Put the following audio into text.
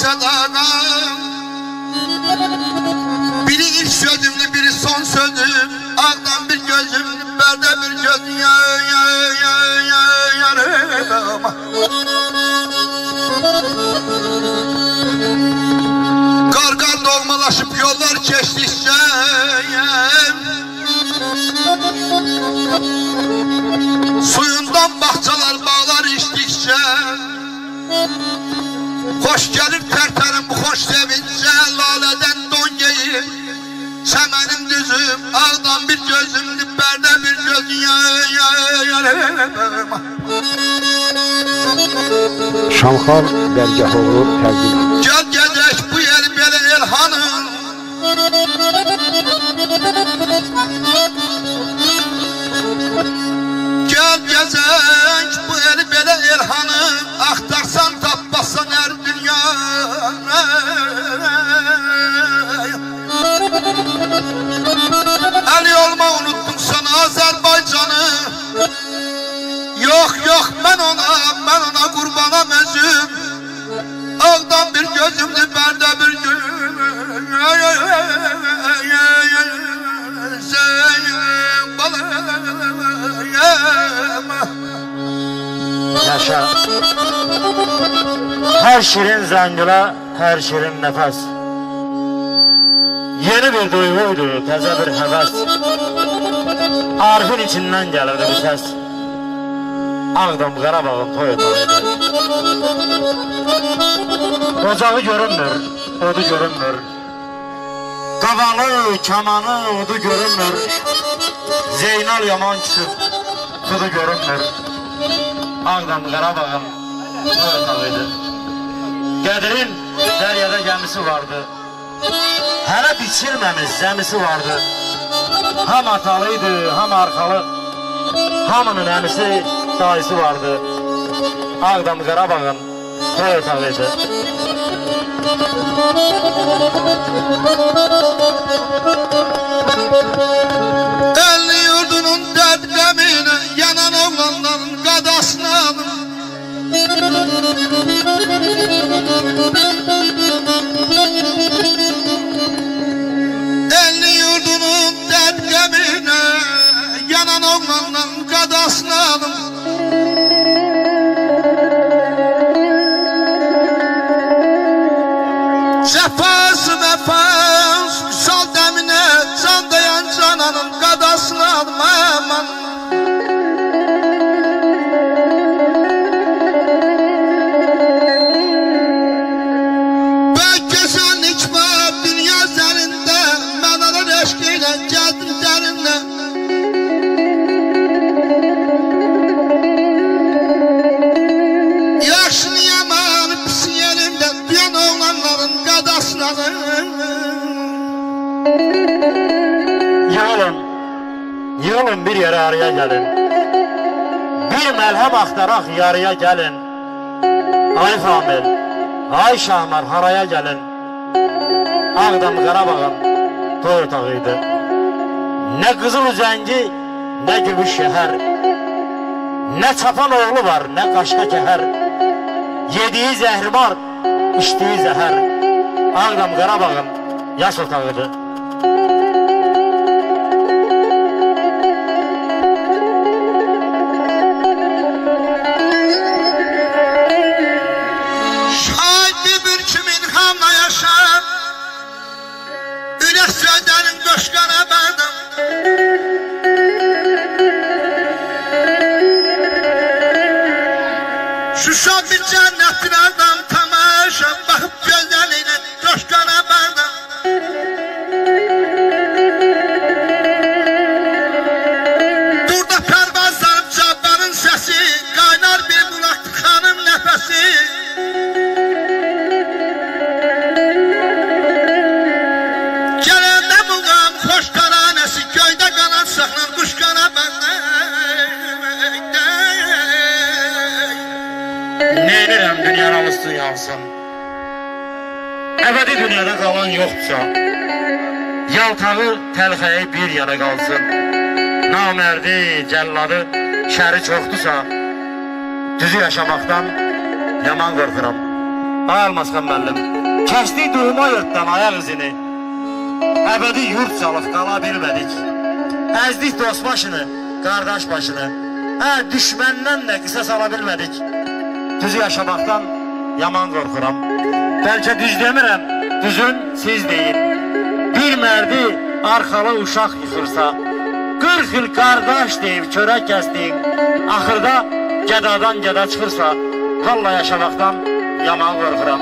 sadaqam. Biri ilk sözümdü, biri son sözüm. Ağdan bir gözüm, berde bir gözüm. Yarım. Qarqar dolmalaşıb yollar keçdikcə, suyundan bağçalar, bağlar içdikcə, xoş gəlir tərtərim bu xoş sevincə, lalədən don geyir, çəmənim düzüm, ağdan bir gözümdür, bərdə bir gözüm. Şamxan Dərgəhoğlu təqdim. Gəl gəzək bu el belə Elhanım. Gəl gəzək bu el belə Elhanım. Axtarsan tapmasan hər dünya. Əli olma unuttum sana Azərbaycanı. Yok yok ben ona kurbanam özüm. Ağdan bir gözümdü, berde bir gözüm. Yaşa. Her şirin zangıla, her şirin nefes. Yeni bir duyguydu, təzə bir həvəs. Arifin içindən gəlirdi bu səs. Ağdam Qarabağın toy otağıydı. Ocağı görünmür, odu görünmür. Qavalı, kamanı, odu görünmür. Zeynal yaman küsüb, kudu görünmür. Ağdam Qarabağın toy otağıydı. Qədirin dəryada gəmisi vardı. Hələ biçilməmiş zəmisi vardı. Ham atalıydı, ham arxalı. Hamının əmisi, dayısı vardı. Ağdam Qarabağın toy otağıydı. Elli yurdunun dərd qəminə yanan oğlanların qadasını alın. Elli yurdunun dərd qəminə yanan oğlanların qadasını alın. Cəfası vəfas sal dəminə can dayan cananın qadasını alın. Aman bəlkə sən hikmət dünya zərində mən arar eşq ilə gəldim dərində. Yaşını yaman pis yerində duyan oğlanların qadasını alın. Yığılın bir yere araya gelin. Bir məlhəm axtaraq yarıya gelin. Ay Famil, ay Şahmar haraya gelin. Ağdam Qarabağın toy otağıydı. Ne Qızıl Üzəngi, ne Gümüş şəhər. Ne çapan oğlu var, ne qaşqa kəhər. Yediği zəhrimar, içdiği zəhər. Ağdam Qarabağın yaş otağıydı. Şahidi bir kimin hamla yaşar. Ürək sözlərin qoşqana bədim. Şuşa bir cənnətdir adam tamaşa. Baxıb gözlərinə qoşqana bədim. Durda pərvazlarım cabbarın səsi. Qaynar bir bulaq tıxanın nəfəsi. Gələndə muğam xoş taranəsi. Göydə qanat saxlan quş qana bəndən. Neynirəm dünyanın üstü yansın. Əbədi dünyada qalan yoxdursa, yaltağı təlxəyi bir yana qalsın. Namərdi, cəlladı, şəri çoxdursa, düzü yaşamaqdan yaman qorxuram. Ay Almasqan müəllim, kəsdik durma yurtdan ayaq izini. Əbədi yurt çalıb qala bilmədik. Əzdik dost başını, qardaş başını. Düşməndən də qisas ala bilmədik. Düzü yaşamaqdan yaman qorxuram. Bəlkə düz demirəm, düzün siz deyin. Bir mərdi arxalı uşaq yıxırsa, 40 il qardaş deyib çörək kəsdik. Axırda gədadan gəda çıxırsa, valla yaşamaqdan yaman qorxuram.